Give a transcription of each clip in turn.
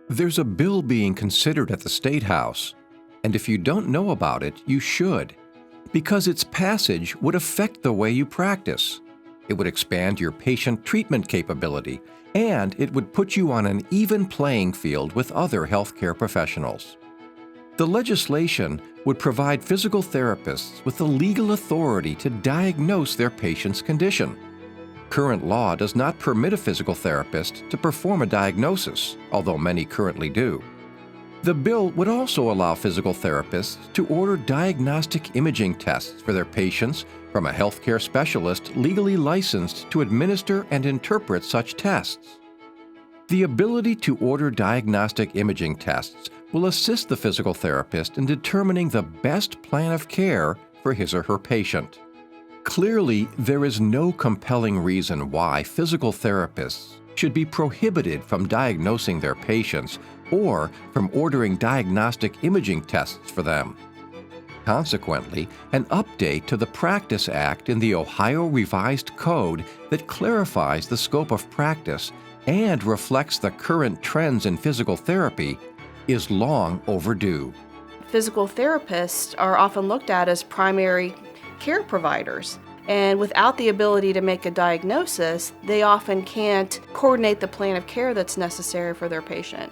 There's a bill being considered at the State House, and if you don't know about it, you should, because its passage would affect the way you practice. It would expand your patient treatment capability, and it would put you on an even playing field with other healthcare professionals. The legislation would provide physical therapists with the legal authority to diagnose their patient's condition. Current law does not permit a physical therapist to perform a diagnosis, although many currently do. The bill would also allow physical therapists to order diagnostic imaging tests for their patients from a healthcare specialist legally licensed to administer and interpret such tests. The ability to order diagnostic imaging tests will assist the physical therapist in determining the best plan of care for his or her patient. Clearly, there is no compelling reason why physical therapists should be prohibited from diagnosing their patients or from ordering diagnostic imaging tests for them. Consequently, an update to the Practice Act in the Ohio Revised Code that clarifies the scope of practice and reflects the current trends in physical therapy is long overdue. Physical therapists are often looked at as primary care providers, and without the ability to make a diagnosis, they often can't coordinate the plan of care that's necessary for their patient.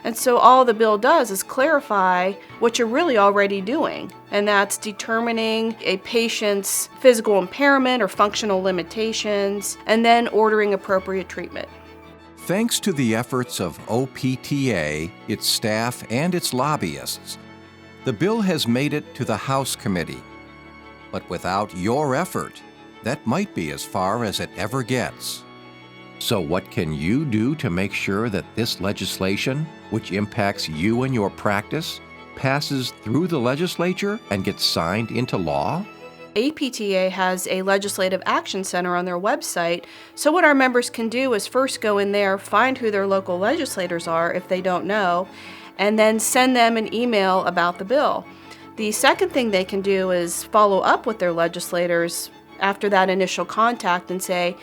And so all the bill does is clarify what you're really already doing, and that's determining a patient's physical impairment or functional limitations, and then ordering appropriate treatment. Thanks to the efforts of OPTA, its staff, and its lobbyists, the bill has made it to the House Committee. But without your effort, that might be as far as it ever gets. So what can you do to make sure that this legislation, which impacts you and your practice, passes through the legislature and gets signed into law? APTA has a legislative action center on their website, so what our members can do is first go in there, find who their local legislators are if they don't know, and then send them an email about the bill. The second thing they can do is follow up with their legislators after that initial contact and say,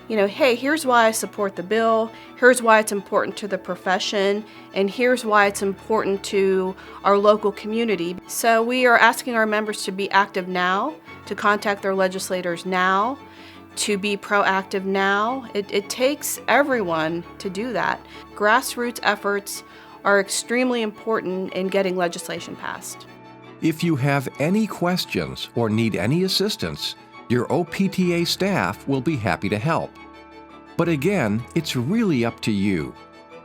hey, here's why I support the bill, here's why it's important to the profession, and here's why it's important to our local community. So we are asking our members to be active now, to contact their legislators now, to be proactive now. It takes everyone to do that. Grassroots efforts are extremely important in getting legislation passed. If you have any questions or need any assistance, your OPTA staff will be happy to help. But again, it's really up to you.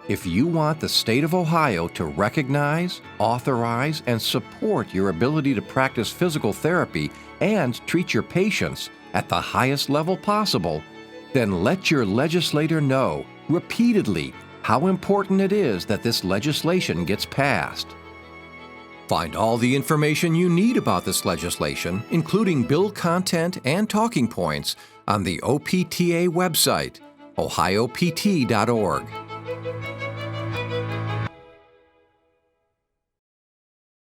If you want the state of Ohio to recognize, authorize, and support your ability to practice physical therapy and treat your patients at the highest level possible, then let your legislator know repeatedly how important it is that this legislation gets passed. Find all the information you need about this legislation, including bill content and talking points, on the OPTA website, ohiopt.org.